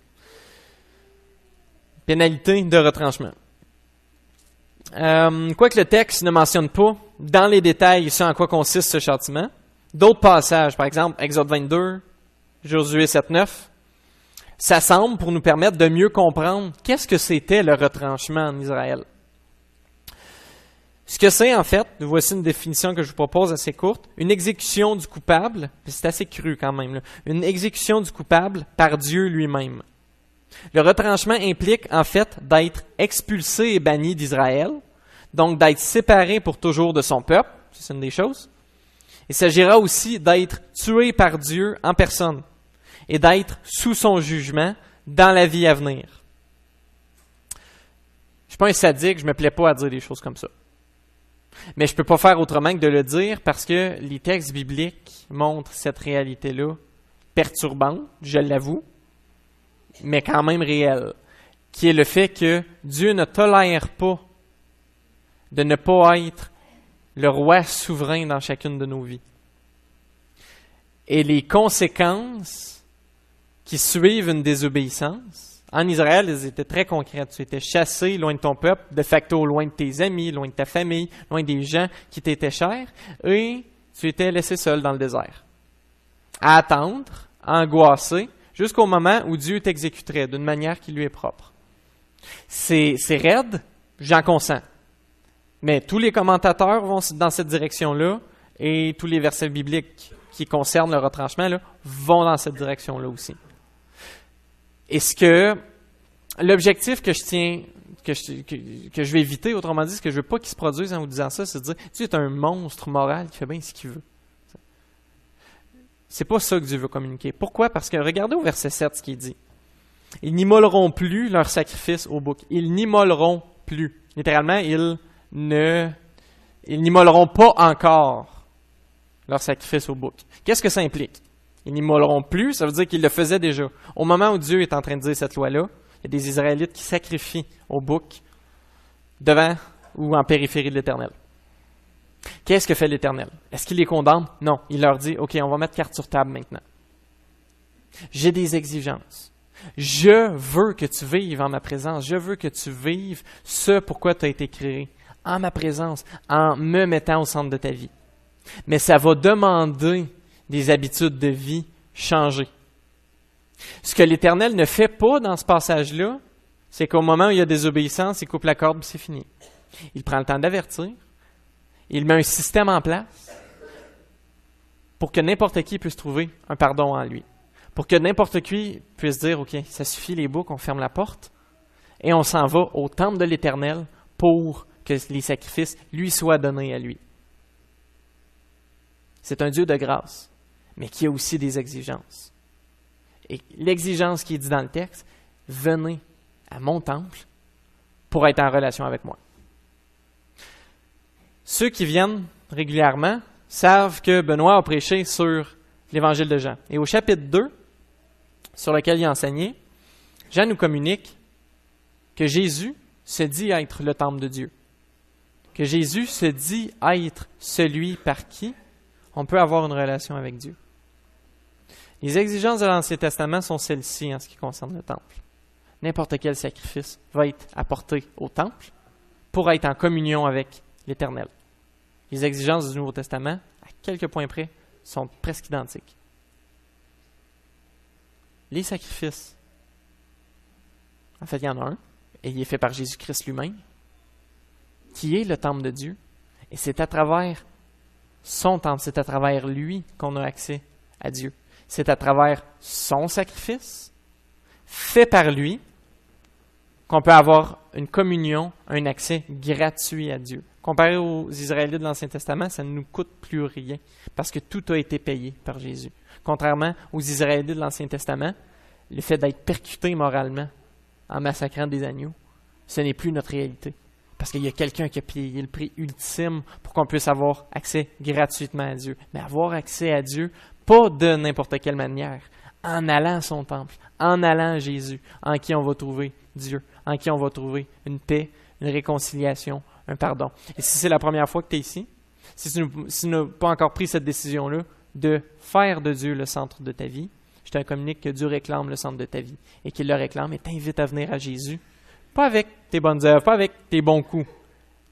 Pénalité de retranchement. Quoique le texte ne mentionne pas dans les détails ce en quoi consiste ce châtiment, d'autres passages, par exemple Exode 22, Josué 7-9, s'assemblent pour nous permettre de mieux comprendre qu'est-ce que c'était le retranchement en Israël. Ce que c'est, en fait, voici une définition que je vous propose assez courte, une exécution du coupable, c'est assez cru quand même, là, une exécution du coupable par Dieu lui-même. Le retranchement implique, en fait, d'être expulsé et banni d'Israël, donc d'être séparé pour toujours de son peuple, c'est une des choses. Il s'agira aussi d'être tué par Dieu en personne et d'être sous son jugement dans la vie à venir. Je ne suis pas un sadique, je ne me plais pas à dire des choses comme ça. Mais je ne peux pas faire autrement que de le dire parce que les textes bibliques montrent cette réalité-là perturbante, je l'avoue, mais quand même réelle, qui est le fait que Dieu ne tolère pas de ne pas être le roi souverain dans chacune de nos vies. Et les conséquences qui suivent une désobéissance, en Israël, elles étaient très concrètes. Tu étais chassé loin de ton peuple, de facto loin de tes amis, loin de ta famille, loin des gens qui t'étaient chers, et tu étais laissé seul dans le désert. À attendre, angoissé, jusqu'au moment où Dieu t'exécuterait d'une manière qui lui est propre. C'est raide, j'en consens. Mais tous les commentateurs vont dans cette direction-là et tous les versets bibliques qui concernent le retranchement là, vont dans cette direction-là aussi. Est-ce que l'objectif que je vais éviter, autrement dit, ce que je ne veux pas qu'il se produise en vous disant ça, c'est de dire Dieu est un monstre moral qui fait bien ce qu'il veut. C'est pas ça que Dieu veut communiquer. Pourquoi? Parce que regardez au verset 7 ce qu'il dit. Ils n'immoleront plus leur sacrifice au bouc. Ils n'immoleront plus. Littéralement, ils n'immoleront pas encore leur sacrifice au bouc. Qu'est-ce que ça implique? Ils n'immoleront plus, ça veut dire qu'ils le faisaient déjà. Au moment où Dieu est en train de dire cette loi-là, il y a des Israélites qui sacrifient au bouc devant ou en périphérie de l'Éternel. Qu'est-ce que fait l'Éternel? Est-ce qu'il les condamne? Non. Il leur dit, OK, on va mettre carte sur table maintenant. J'ai des exigences. Je veux que tu vives en ma présence. Je veux que tu vives ce pourquoi tu as été créé. En ma présence, en me mettant au centre de ta vie. Mais ça va demander des habitudes de vie changées. Ce que l'Éternel ne fait pas dans ce passage-là, c'est qu'au moment où il y a désobéissance, il coupe la corde et c'est fini. Il prend le temps d'avertir. Il met un système en place pour que n'importe qui puisse trouver un pardon en lui. Pour que n'importe qui puisse dire, OK, ça suffit les boucs, on ferme la porte et on s'en va au temple de l'Éternel pour que les sacrifices lui soient donnés à lui. C'est un Dieu de grâce, mais qui a aussi des exigences. Et l'exigence qui est dit dans le texte, venez à mon temple pour être en relation avec moi. Ceux qui viennent régulièrement savent que Benoît a prêché sur l'Évangile de Jean. Et au chapitre 2, sur lequel il a enseigné, Jean nous communique que Jésus se dit être le temple de Dieu. Que Jésus se dit être celui par qui on peut avoir une relation avec Dieu. Les exigences de l'Ancien Testament sont celles-ci en ce qui concerne le temple. N'importe quel sacrifice va être apporté au temple pour être en communion avec l'Éternel. Les exigences du Nouveau Testament, à quelques points près, sont presque identiques. Les sacrifices, en fait, il y en a un, et il est fait par Jésus-Christ lui-même, qui est le temple de Dieu, et c'est à travers son temple, c'est à travers lui qu'on a accès à Dieu. C'est à travers son sacrifice, fait par lui, qu'on peut avoir une communion, un accès gratuit à Dieu. Comparé aux Israélites de l'Ancien Testament, ça ne nous coûte plus rien, parce que tout a été payé par Jésus. Contrairement aux Israélites de l'Ancien Testament, le fait d'être percuté moralement en massacrant des agneaux, ce n'est plus notre réalité, Parce qu'il y a quelqu'un qui a payé le prix ultime pour qu'on puisse avoir accès gratuitement à Dieu. Mais avoir accès à Dieu, pas de n'importe quelle manière, en allant à son temple, en allant à Jésus, en qui on va trouver Dieu, en qui on va trouver une paix, une réconciliation, un pardon. Et si c'est la première fois que tu es ici, si tu n'as pas encore pris cette décision-là de faire de Dieu le centre de ta vie, je te communique que Dieu réclame le centre de ta vie et qu'il le réclame et t'invite à venir à Jésus. Pas avec tes bonnes œuvres, pas avec tes bons coups,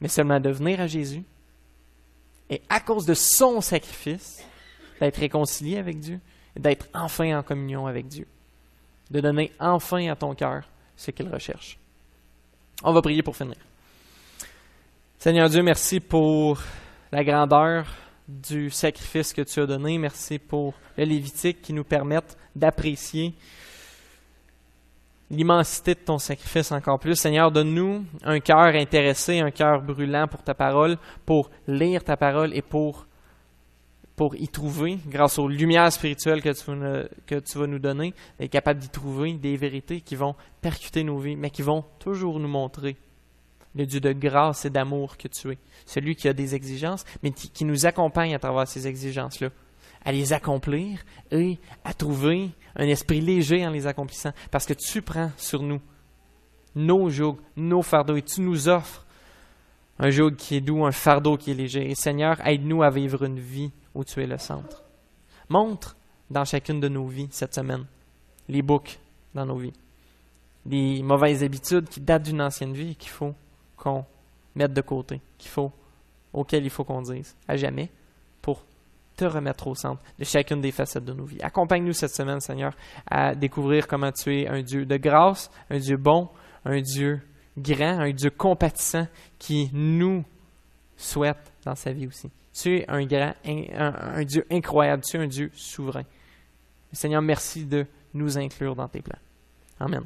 mais seulement de venir à Jésus et à cause de son sacrifice, d'être réconcilié avec Dieu et d'être enfin en communion avec Dieu. De donner enfin à ton cœur ce qu'il recherche. On va prier pour finir. Seigneur Dieu, merci pour la grandeur du sacrifice que tu as donné. Merci pour le Lévitique qui nous permettent d'apprécier l'immensité de ton sacrifice encore plus. Seigneur, donne-nous un cœur intéressé, un cœur brûlant pour ta parole, pour lire ta parole et pour y trouver, grâce aux lumières spirituelles que tu vas nous donner, être capable d'y trouver des vérités qui vont percuter nos vies, mais qui vont toujours nous montrer le Dieu de grâce et d'amour que tu es. Celui qui a des exigences, mais qui nous accompagne à travers ces exigences-là, à les accomplir et à trouver un esprit léger en les accomplissant. Parce que tu prends sur nous nos jougs, nos fardeaux, et tu nous offres un joug qui est doux, un fardeau qui est léger. Et Seigneur, aide-nous à vivre une vie où tu es le centre. Montre dans chacune de nos vies cette semaine les boucs dans nos vies, les mauvaises habitudes qui datent d'une ancienne vie et qu'il faut qu'on mette de côté, auquel il faut qu'on dise à jamais pour te remettre au centre de chacune des facettes de nos vies. Accompagne-nous cette semaine, Seigneur, à découvrir comment tu es un Dieu de grâce, un Dieu bon, un Dieu grand, un Dieu compatissant qui nous souhaite dans sa vie aussi. Tu es un Dieu incroyable, tu es un Dieu souverain. Seigneur, merci de nous inclure dans tes plans. Amen.